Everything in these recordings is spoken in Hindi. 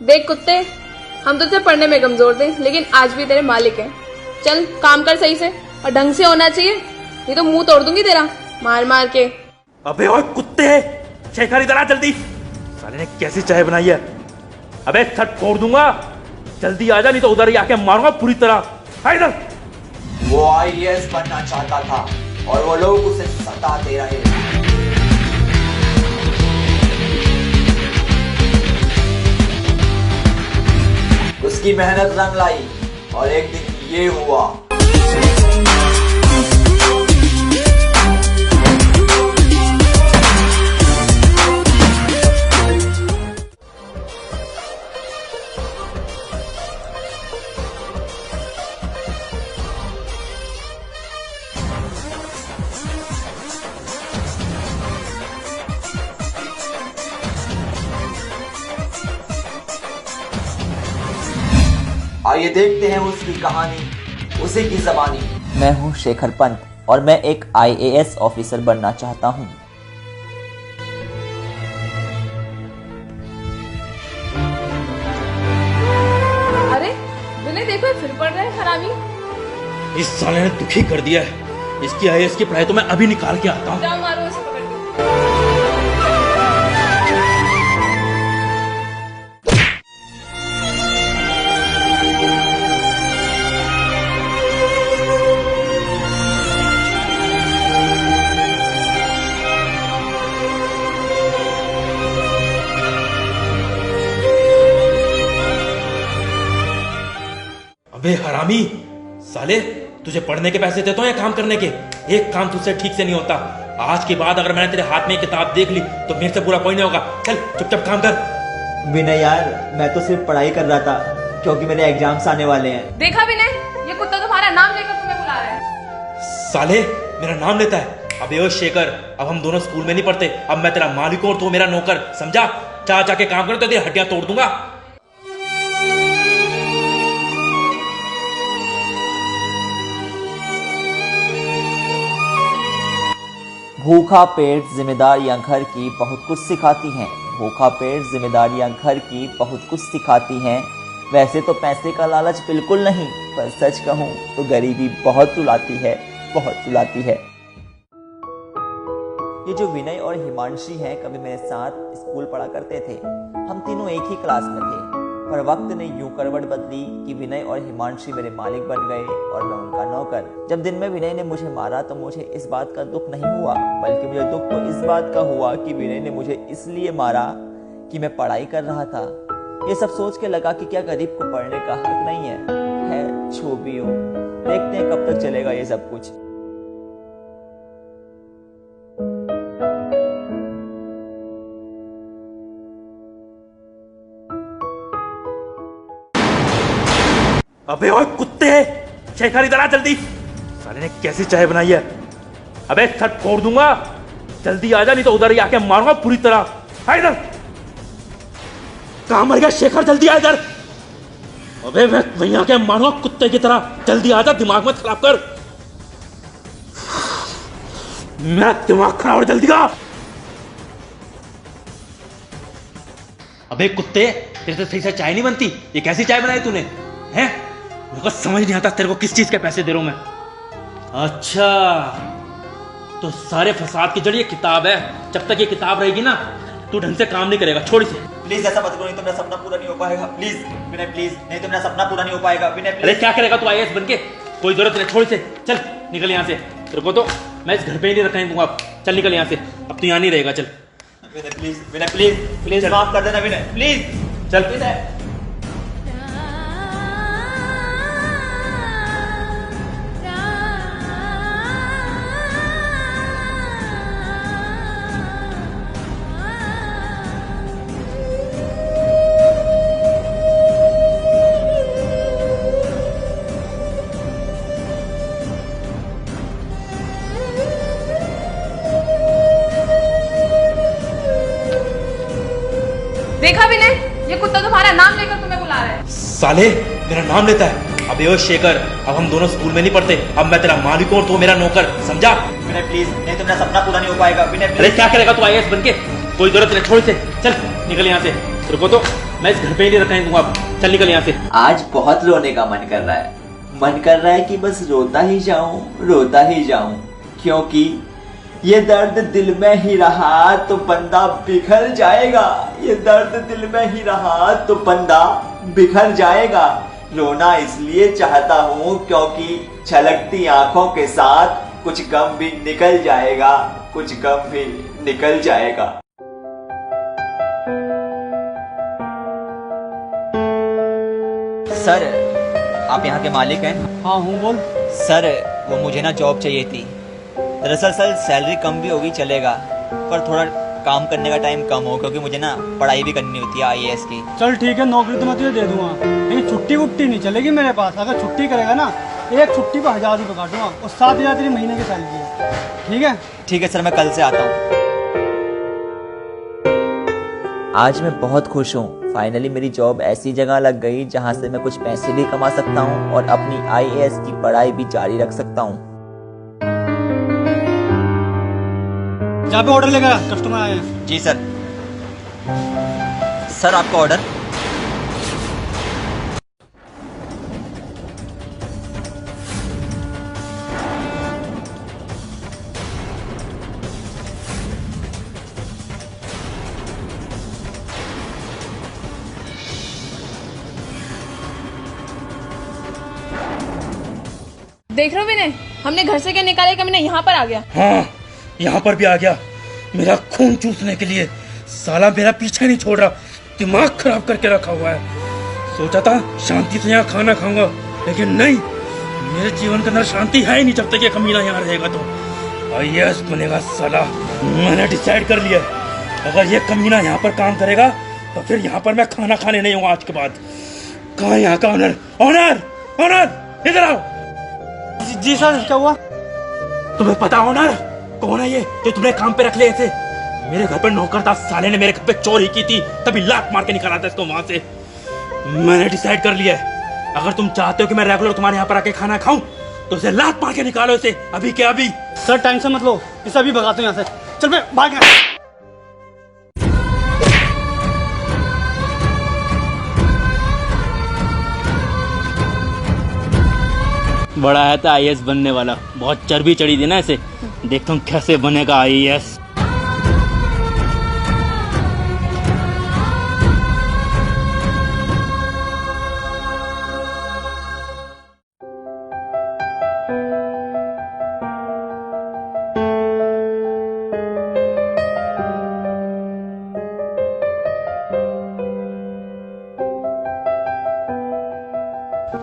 देख कुत्ते, हम तुझसे पढ़ने में कमजोर थे, लेकिन आज भी तेरे मालिक हैं। चल काम कर सही से, और ढंग से होना चाहिए, नहीं तो मुंह तोड़ दूंगी तेरा मार मार के। अबे ओए कुत्ते, शेखर इधर आ जल्दी। साले ने कैसी चाय बनाई है। अबे सट फोड़ दूंगा, जल्दी आ जा, नहीं तो उधर ही आके मारूंगा पूरी तरह। आ इधर। वो आईएएस बनना चाहता था और वो लोग उसे सताते रहे। उसकी मेहनत रंग लाई और एक दिन ये हुआ। आइए देखते हैं उसकी कहानी, उसी की ज़बानी। मैं हूं शेखर पंत और मैं एक आईएएस ऑफिसर बनना चाहता हूं। अरे विनय देखो, ये फिर पढ़ रहा है हरामी। इस साले ने दुखी कर दिया है। इसकी आईएएस की पढ़ाई तो मैं अभी निकाल के आता हूँ। जाओ मारो इसे पकड़ के। अबे हरामी साले, तुझे पढ़ने के पैसे देता हूँ या काम करने के? एक काम तुझसे ठीक से नहीं होता। आज के बाद अगर मैंने तेरे हाथ में किताब देख ली तो मेरे से बुरा कोई नहीं होगा। चल चुपचाप काम कर। विनय यार, मैं तो सिर्फ पढ़ाई कर रहा था क्योंकि मेरे एग्जाम्स आने वाले हैं। देखा विनय, ये कुत्ता तुम्हारा नाम लेकर तुम्हें बुला रहा है। साले मेरा नाम लेता है। अबे ओ शेखर, अब हम दोनों स्कूल में नहीं पढ़ते। अब मैं तेरा मालिक हूं और तू मेरा नौकर, समझा? जा जाके काम कर, तो तेरी हड्डियां तोड़ दूंगा। भूखा पेट जिम्मेदारियां घर की बहुत कुछ सिखाती हैं। भूखा पेट जिम्मेदारियां घर की बहुत कुछ सिखाती हैं। वैसे तो पैसे का लालच बिल्कुल नहीं, पर सच कहूँ तो गरीबी बहुत रुलाती है, बहुत रुलाती है। ये जो विनय और हिमांशी हैं, कभी मेरे साथ स्कूल पढ़ा करते थे। हम तीनों एक ही क्लास में थे, पर वक्त ने यूं करवट बदली कि विनय और हिमांशी मेरे मालिक बन गए और मैं उनका नौकर। जब दिन में विनय ने मुझे मारा तो मुझे इस बात का दुख नहीं हुआ, बल्कि मुझे दुख तो इस बात का हुआ कि विनय ने मुझे इसलिए मारा कि मैं पढ़ाई कर रहा था। ये सब सोच के लगा कि क्या गरीब को पढ़ने का हक नहीं है जो भी हो। देखते हैं कब तक चलेगा ये सब कुछ। अबे ओए कुत्ते, शेखर इधर आ जल्दी। साले ने कैसी चाय बनाई है। अबे सट फोड़ दूंगा, जल्दी आ जा, नहीं तो उधर ही आके मारूंगा पूरी तरह। आ इधर। कहां मर गया शेखर? जल्दी आ इधर। अबे मैं वहीं आके मारूंगा कुत्ते की तरह। जल्दी आ जा, दिमाग मत खराब कर। मेरा दिमाग खराब हो, जल्दी आ। अबे कुत्ते, तेरे से सही से चाय नहीं बनती। ये कैसी चाय बनाई तूने? हैं? मेरे को समझ नहीं आता तेरे को किस चीज के पैसे दे रहा हूं मैं। अच्छा, तो सारे फसाद की जड़ ये किताब है। जब तक ये किताब रहेगी ना, तू ढंग से काम नहीं करेगा। छोड़ इसे। प्लीज ऐसा मत करो, नहीं तो मेरा सपना पूरा नहीं हो पाएगा। प्लीज विनय, प्लीज, नहीं तो मेरा सपना पूरा नहीं हो पाएगा। विनय प्लीज। अरे क्या करेगा तू आईएएस बनके? कोई जरूरत नहीं, छोड़ इसे। चल निकल यहाँ से। तेरे को तो मैं इस घर पे ही नहीं रखने दूंगा अब। चल निकल यहाँ से, अब तू यहाँ नहीं रहेगा। चल विनय प्लीज, विनय प्लीज, प्लीज माफ कर देना विनय, प्लीज। चल। विनय। देखा विनय, ये कुत्ता तुम्हारा नाम लेकर तुम्हें बुला रहा है। साले मेरा नाम लेता है। अबे ओ शेखर, अब हम दोनों स्कूल में नहीं पढ़ते। अब मैं तेरा मालिक हूं और तू मेरा नौकर, समझा? विनय प्लीज, नहीं तो मेरा सपना पूरा नहीं हो पाएगा। विनय अरे क्या करेगा तू आईएएस बनके? कोई जरूरत नहीं, छोड़ इसे। चल निकल यहाँ से। तेरे को तो मैं इस घर पे ही नहीं रखने दूंगा। चल निकल यहाँ से। आज बहुत रोने का मन कर रहा है। मन कर रहा है कि बस रोता ही जाऊं, क्योंकि ये दर्द दिल में ही रहा तो बंदा बिखर जाएगा। ये दर्द दिल में ही रहा तो बंदा बिखर जाएगा। रोना इसलिए चाहता हूँ क्योंकि छलकती आंखों के साथ कुछ गम भी निकल जाएगा, कुछ गम भी निकल जाएगा। सर, आप यहाँ के मालिक हैं? हाँ हूँ, बोल। सर, वो मुझे ना जॉब चाहिए थी। दरअसल सर सैलरी कम भी होगी चलेगा, पर थोड़ा काम करने का टाइम कम हो, क्योंकि मुझे ना पढ़ाई भी करनी होती है IAS की। चल ठीक है, नौकरी तो मैं तुझे दे दूंगा, लेकिन छुट्टी वुट्टी नहीं चलेगी मेरे पास। अगर छुट्टी करेगा ना, एक छुट्टी पर 1000 रुपये काटूंगा और 7000 तेरी महीने की सैलरी है। ठीक है? ठीक है सर, मैं कल से आता हूँ। आज मैं बहुत खुश हूँ। फाइनली मेरी जॉब ऐसी जगह लग गई जहाँ से मैं कुछ पैसे भी कमा सकता हूँ और अपनी IAS की पढ़ाई भी जारी रख सकता हूँ। जहाँ पे ऑर्डर लेकर कस्टमर आए हैं। जी सर। सर आपका ऑर्डर। देख रहे हो विनय, हमने घर से क्या निकाले, कमीने यहाँ पर आ गया। हाँ, यहाँ पर भी आ गया मेरा खून चूसने के लिए। साला मेरा पीछा नहीं छोड़ रहा, दिमाग खराब करके रखा हुआ है। सोचा था शांति से यहाँ खाना खाऊंगा, लेकिन नहीं, मेरे जीवन के अंदर शांति है ही नहीं जब तक ये कमीना यहाँ रहेगा। तो IAS बनेगा साला। मैंने डिसाइड कर लिया, अगर ये कमीना यहाँ पर काम करेगा तो फिर यहाँ पर मैं खाना खाने नहीं हूँ आज के बाद। कहाँ यहाँ का ऑनर? ऑनर, ऑनर इधर आओ। जी सर, क्या हुआ? तुम्हें पता ऑनर कौन है ये जो तुमने काम पे रख ले ऐसे? मेरे घर पर नौकर था, साले ने मेरे घर पे चोरी की थी, तभी लात मार के निकाला था इसको वहां से। मैंने डिसाइड कर लिया है, अगर तुम चाहते हो कि मैं रेगुलर तुम्हारे यहाँ पर आके खाना खाऊं तो इसे लात मार के निकालो इसे, अभी के अभी। सर टेंशन मत लो, इसे अभी भगाते हैं यहाँ से। चल मैं भाग गया। बड़ा है था IAS बनने वाला, बहुत चर्बी चढ़ी थी ना इसे। देखता हूँ कैसे बनेगा IAS।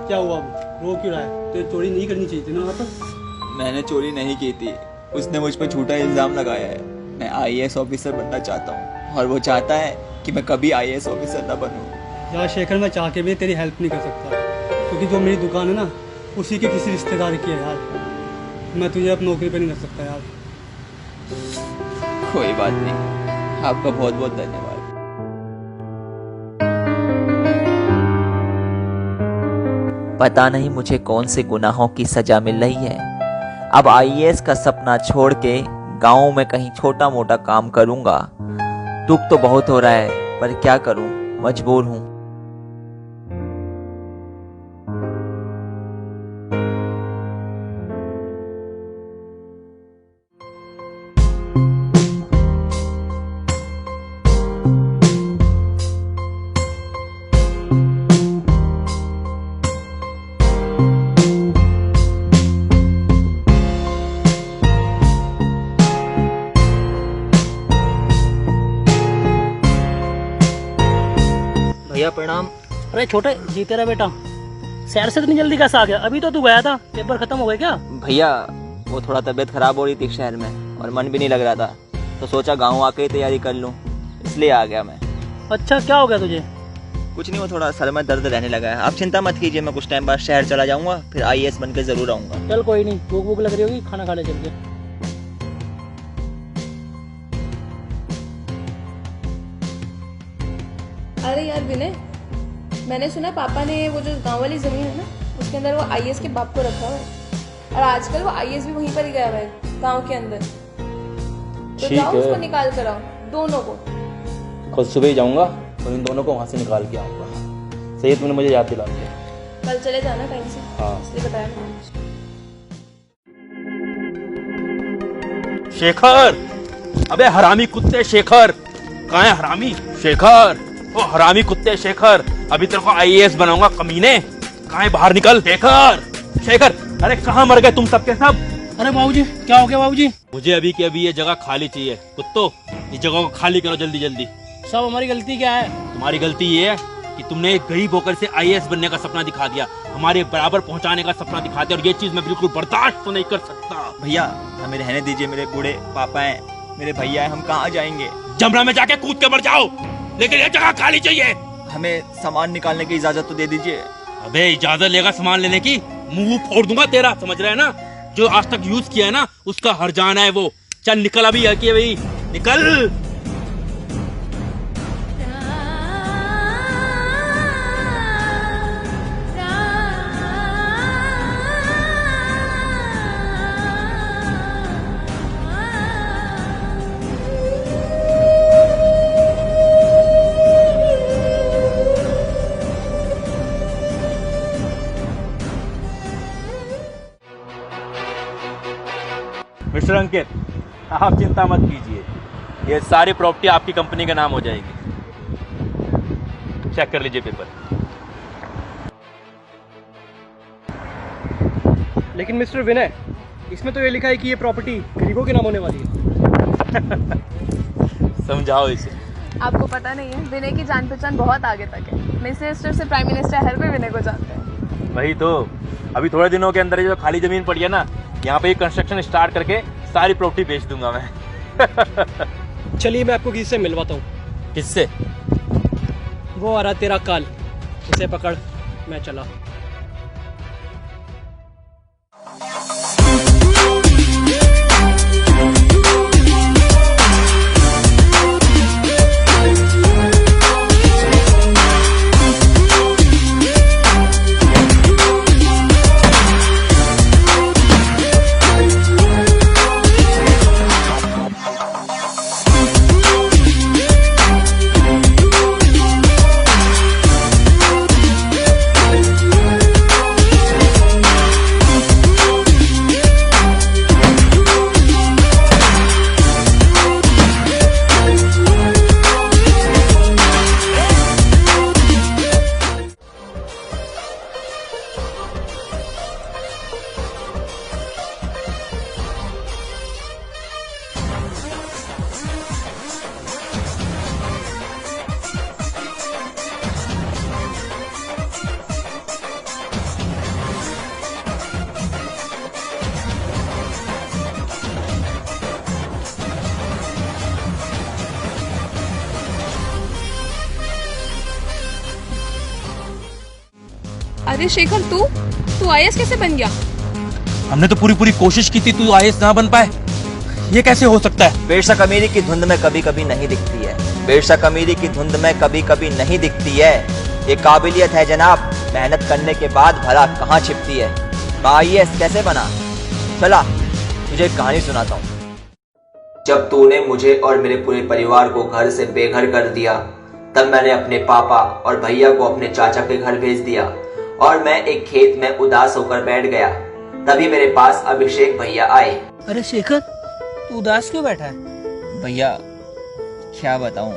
क्या हुआ? रो क्यों रहा है? तो चोरी नहीं करनी चाहिए थी ना वहाँ पर। मैंने चोरी नहीं की थी, उसने मुझ पर झूठा इल्जाम लगाया है। मैं IAS ऑफिसर बनना चाहता हूँ और वो चाहता है कि मैं कभी IAS ऑफिसर ना बनूँ। यार शेखर, मैं चाह के भी तेरी हेल्प नहीं कर सकता, क्योंकि जो मेरी दुकान है ना, उसी के किसी रिश्तेदार की है यार। मैं तुझे अब नौकरी पे नहीं रख सकता यार। कोई बात नहीं, आपका बहुत बहुत धन्यवाद। पता नहीं मुझे कौन से गुनाहों की सजा मिल रही है। अब IAS का सपना छोड़ के गाँव में कहीं छोटा मोटा काम करूंगा। दुख तो बहुत हो रहा है, पर क्या करूं, मजबूर हूं। भैया प्रणाम। अरे छोटे, जी तेरा बेटा शहर से इतनी जल्दी कैसे आ गया? अभी तो तू गया था, पेपर खत्म हो गए क्या? भैया वो थोड़ा तबीयत खराब हो रही थी शहर में और मन भी नहीं लग रहा था, तो सोचा गांव आके ही तैयारी कर लूं, इसलिए आ गया मैं। अच्छा, क्या हो गया तुझे? कुछ नहीं, वो थोड़ा सर में दर्द रहने लगा है। आप चिंता मत कीजिए, मैं कुछ टाइम बाद शहर चला जाऊंगा, फिर IAS बन के जरूर आऊंगा। चल कोई नहीं, भूख भूख लग रही होगी, खाना खा ले चल के। अरे यार विनय, मैंने सुना पापा ने वो जो गांव वाली जमीन है ना, उसके अंदर वो IAS के बाप को रखा हुआ है, और आजकल वो IAS भी वहीं पर ही गया हुआ है गांव के अंदर। तो जाओ उसको निकाल कर आओ, दोनों को। कल सुबह ही जाऊंगा, तो इन दोनों को वहाँ से निकाल के आऊँगा। सही है, तुमने मुझे याद दिला दिया। कल चले जाना टाइम से। हाँ। इसलिए बताया मैंने। शेखर, अबे हरामी कुत्ते शेखर, कहाँ है हरामी शेखर? ओ हरामी कुत्ते शेखर, अभी तेरे को IAS बनाऊंगा कमीने। कहाँ है, बाहर निकल शेखर। शेखर, अरे कहाँ मर गए तुम सबके सब? अरे बाबूजी, क्या हो गया बाबूजी? मुझे अभी के अभी ये जगह खाली चाहिए। कुत्तों, इस जगह को खाली करो जल्दी जल्दी। सब हमारी गलती क्या है? तुम्हारी गलती ये है कि तुमने एक गरीब होकर से IAS बनने का सपना दिखा दिया, हमारे बराबर पहुंचाने का सपना दिखा दिया, और ये चीज मैं बिल्कुल बर्दाश्त तो नहीं कर सकता। भैया हमें रहने दीजिए, मेरे बूढ़े पापा हैं, मेरे भैया हैं, हम कहाँ जाएंगे? जमरा में जाके कूद के मर जाओ, लेकिन ये जगह खाली चाहिए। हमें सामान निकालने की इजाजत तो दे दीजिए। अबे इजाजत लेगा सामान लेने की, मुंह फोड़ दूंगा तेरा, समझ रहा है ना? जो आज तक यूज किया है ना, उसका हर जाना है वो। चल निकल अभी, आके भाई निकल। मिस्टर अंकित, आप चिंता मत कीजिए, ये सारी प्रॉपर्टी आपकी कंपनी के नाम हो जाएगी। चेक कर लीजिए पेपर। लेकिन मिस्टर विनय, इसमें तो ये लिखा है कि ये प्रॉपर्टी गरीबों के नाम होने वाली है। समझाओ इसे। आपको पता नहीं है, विनय की जान पहचान बहुत आगे तक है। मिनिस्टर से प्राइम मिनिस्टर हर कोई विनय को जानते हैं। वही तो, अभी थोड़े दिनों के अंदर ये जो खाली जमीन पड़ी है ना, यहाँ पे कंस्ट्रक्शन स्टार्ट करके सारी प्रॉपर्टी बेच दूंगा मैं। चलिए मैं आपको किसी से मिलवाता हूँ। किससे? वो आ रहा तेरा काल, इसे पकड़, मैं चला। अरे शेखर, तू IAS कैसे बन गया? हमने तो पूरी कोशिश की थी, तू IAS ना बन पाए, ये कैसे हो सकता है? बेशक अमीरी की धुंध में कभी कभी नहीं दिखती है, बेशक अमीरी की धुंध में कभी कभी नहीं दिखती है। ये काबिलियत है जनाब, मेहनत करने के बाद भला कहाँ छिपती है। IAS कैसे बना? चला तुझे एक कहानी सुनाता हूँ। जब तूने मुझे और मेरे पूरे परिवार को घर से बेघर कर दिया, तब मैंने अपने पापा और भैया को अपने चाचा के घर भेज दिया और मैं एक खेत में उदास होकर बैठ गया। तभी मेरे पास अभिषेक भैया आए। अरे शेखर, तू उदास क्यों बैठा है? भैया क्या बताऊं,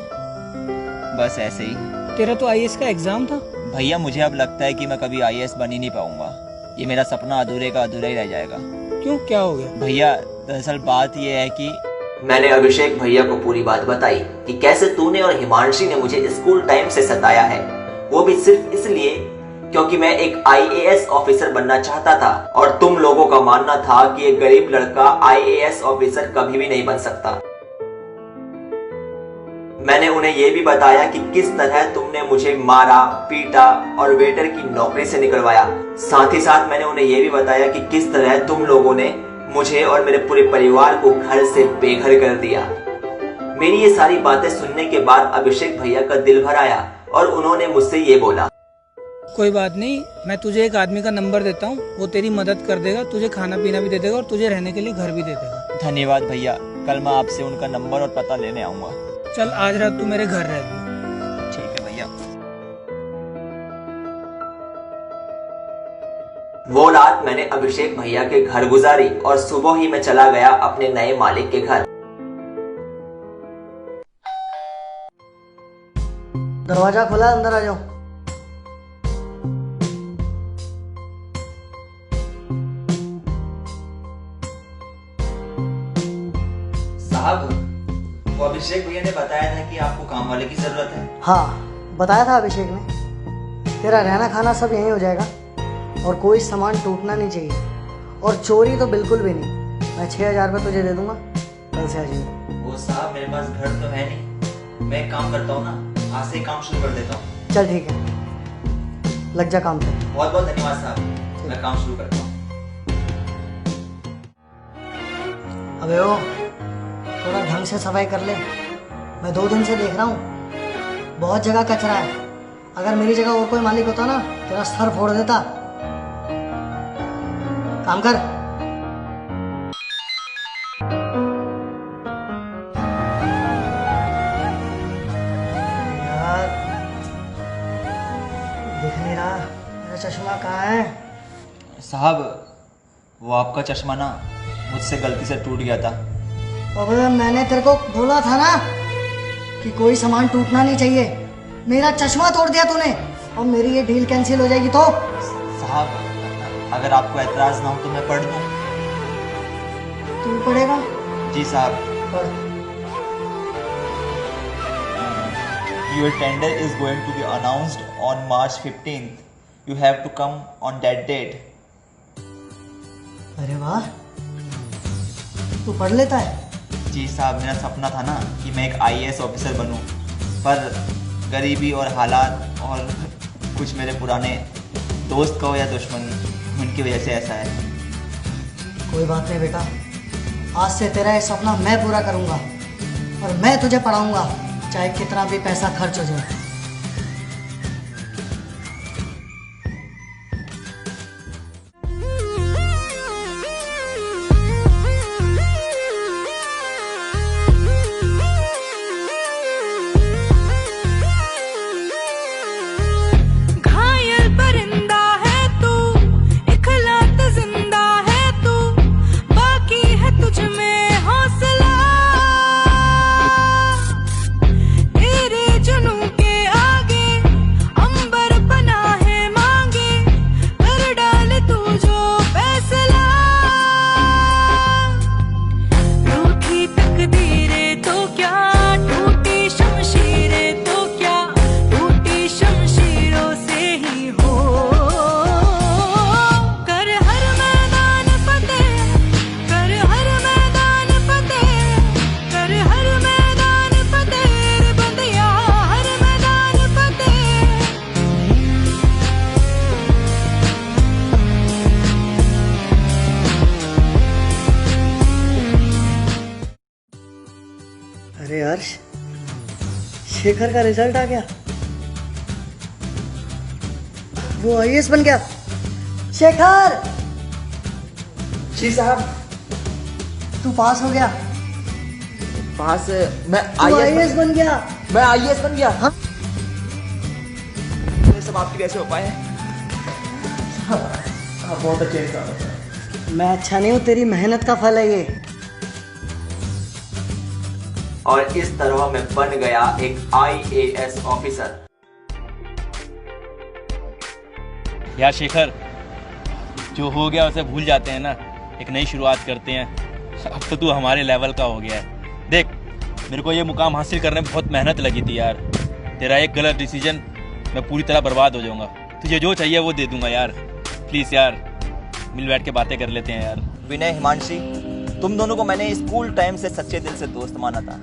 बस ऐसे ही। तेरा तो IAS का एग्जाम था। भैया मुझे अब लगता है कि मैं कभी IAS बन ही नहीं पाऊंगा, ये मेरा सपना अधूरे का अधूरा ही रह जाएगा। क्यों, क्या हो गया? भैया दरअसल बात ये है कि मैंने अभिषेक भैया को पूरी बात बताई कि कैसे तूने और हिमांशी ने मुझे स्कूल टाइम से सताया है, वो भी सिर्फ इसलिए क्योंकि मैं एक IAS ऑफिसर बनना चाहता था और तुम लोगों का मानना था कि एक गरीब लड़का IAS ऑफिसर कभी भी नहीं बन सकता। मैंने उन्हें यह भी बताया कि किस तरह तुमने मुझे मारा, पीटा और वेटर की नौकरी से निकलवाया। साथ ही साथ मैंने उन्हें यह भी बताया कि किस तरह तुम लोगों ने मुझे और मेरे पूरे परिवार को घर से बेघर कर दिया। मेरी ये सारी बातें सुनने के बाद अभिषेक भैया का दिल भर आया और उन्होंने मुझसे ये बोला, कोई बात नहीं, मैं तुझे एक आदमी का नंबर देता हूँ, वो तेरी मदद कर देगा, तुझे खाना पीना भी दे देगा और तुझे रहने के लिए घर भी दे देगा। धन्यवाद भैया, कल मैं आपसे उनका नंबर और पता लेने आऊंगा। चल आज रात तू मेरे घर रह। ठीक है। वो रात मैंने अभिषेक भैया के घर गुजारी और सुबह ही मैं चला गया अपने नए मालिक के घर। दरवाजा खुला, अंदर आ जाओ। साहब, वो अभिषेक भैया ने बताया था कि आपको काम वाले की जरूरत है। हाँ, बताया था अभिषेक ने। तेरा रहना खाना सब यहीं हो जाएगा और कोई सामान टूटना नहीं चाहिए और चोरी तो बिल्कुल भी नहीं। मैं 6,000 रुपये तुझे दे दूंगा, कल से आ जाइए। वो साहब, मेरे पास घर तो है नहीं, मैं एक काम करता हूँ ना, आज से काम शुरू कर देता हूँ। चल ठीक है, लग जा काम पे। बहुत बहुत धन्यवाद साहब, मैं काम शुरू करता हूँ। अबे ओ, थोड़ा ढंग से सफाई कर ले। मैं 2 दिन से देख रहा हूँ, बहुत जगह कचरा है। अगर मेरी जगह और कोई मालिक होता ना, तेरा सर फोड़ देता। काम कर। यार, दिख नहीं रहा, मेरा चश्मा कहाँ है? साहब, वो आपका चश्मा ना मुझसे गलती से टूट गया था। अबे मैंने तेरे को बोला था ना कि कोई सामान टूटना नहीं चाहिए। मेरा चश्मा तोड़ दिया तूने और मेरी ये डील कैंसिल हो जाएगी तो? साहब, अगर आपको एतराज ना हो तो मैं पढ़ दूं। तू पढ़ेगा? जी साहब। पढ़। Your tender is going to be announced on March 15th. You have to come on that date. अरे वाह, तू पढ़ लेता है? जी साहब, मेरा सपना था ना कि मैं एक IAS ऑफिसर बनूं, पर गरीबी और हालात और कुछ मेरे पुराने दोस्त कहो या दुश्मन, उनकी वजह से ऐसा है। कोई बात नहीं बेटा, आज से तेरा ये सपना मैं पूरा करूंगा और मैं तुझे पढ़ाऊंगा, चाहे कितना भी पैसा खर्च हो जाए। अरे हर्ष, शेखर का रिजल्ट आ गया, वो IAS बन गया। शेखर! जी साहब। तू पास हो गया। पास? मैं तू IAS बन गया। मैं IAS बन गया? हाँ। ये सब आपकी वजह से हो पाए। आप बहुत अच्छे इंसान। मैं अच्छा नहीं हूँ, तेरी मेहनत का फल है ये। और इस तरह मैं बन गया एक IAS ऑफिसर। यार शेखर, जो हो गया उसे भूल जाते हैं ना, एक नई शुरुआत करते हैं। अब तो तू हमारे लेवल का हो गया है। देख, मेरे को ये मुकाम हासिल करने में बहुत मेहनत लगी थी यार। तेरा एक गलत डिसीजन, मैं पूरी तरह बर्बाद हो जाऊंगा। तुझे जो चाहिए वो दे दूंगा यार। प्लीज़ यार, मिल बैठ के बातें कर लेते हैं यार। विनय, हिमांशी, तुम दोनों को मैंने स्कूल टाइम से सच्चे दिल से दोस्त माना था,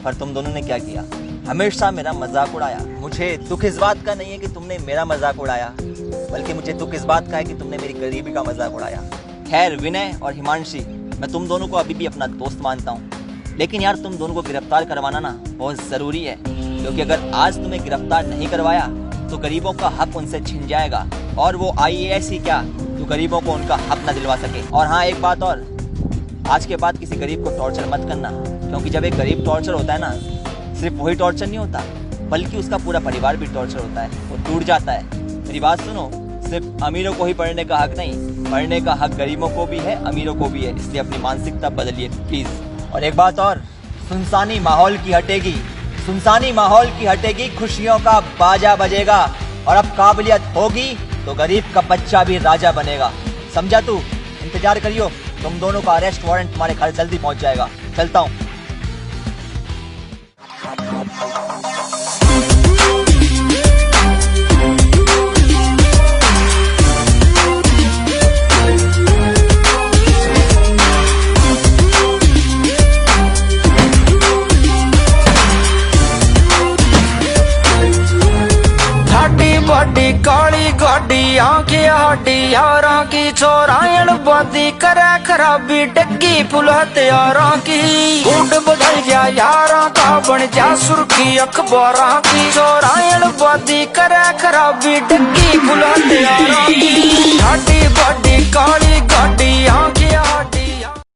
पर तुम दोनों ने क्या किया? हमेशा मेरा मजाक उड़ाया। मुझे दुख इस बात का नहीं है कि तुमने मेरा मजाक उड़ाया, बल्कि मुझे दुख इस बात का है कि तुमने मेरी गरीबी का मजाक उड़ाया। खैर विनय और हिमांशी, मैं तुम दोनों को अभी भी अपना दोस्त मानता हूँ, लेकिन यार तुम दोनों को गिरफ्तार करवाना ना बहुत ज़रूरी है, क्योंकि अगर आज तुम्हें गिरफ्तार नहीं करवाया तो गरीबों का हक उनसे छिन जाएगा, और वो IAS ही क्या, तो गरीबों को उनका हक ना दिलवा सके। और हाँ, एक बात और, आज के बाद किसी गरीब को टॉर्चर मत करना, क्योंकि जब एक गरीब टॉर्चर होता है ना, सिर्फ वही टॉर्चर नहीं होता, बल्कि उसका पूरा परिवार भी टॉर्चर होता है, वो टूट जाता है। मेरी बात सुनो, सिर्फ अमीरों को ही पढ़ने का हक नहीं, पढ़ने का हक गरीबों को भी है, अमीरों को भी है। इसलिए अपनी मानसिकता बदलिए प्लीज। और एक बात और, सुनसानी माहौल की हटेगी, सुनसानी माहौल की हटेगी, खुशियों का बाजा बजेगा। और अब काबिलियत होगी तो गरीब का बच्चा भी राजा बनेगा। समझा तू? इंतजार करियो, तुम दोनों का अरेस्ट वारंट तुम्हारे घर जल्दी पहुंच जाएगा। चलता हूँ। बड़ी काली गाड़ी आंखें हाडी यारां की चोरायण बादी करे खराबी डग्गी पुल हत्यारां की गुंड बदल जा यारां का बन जा सुर्खी अखबारां की चोरायण बादी करे खराबी डग्गी पुल हत्यारां की। बड़ी काली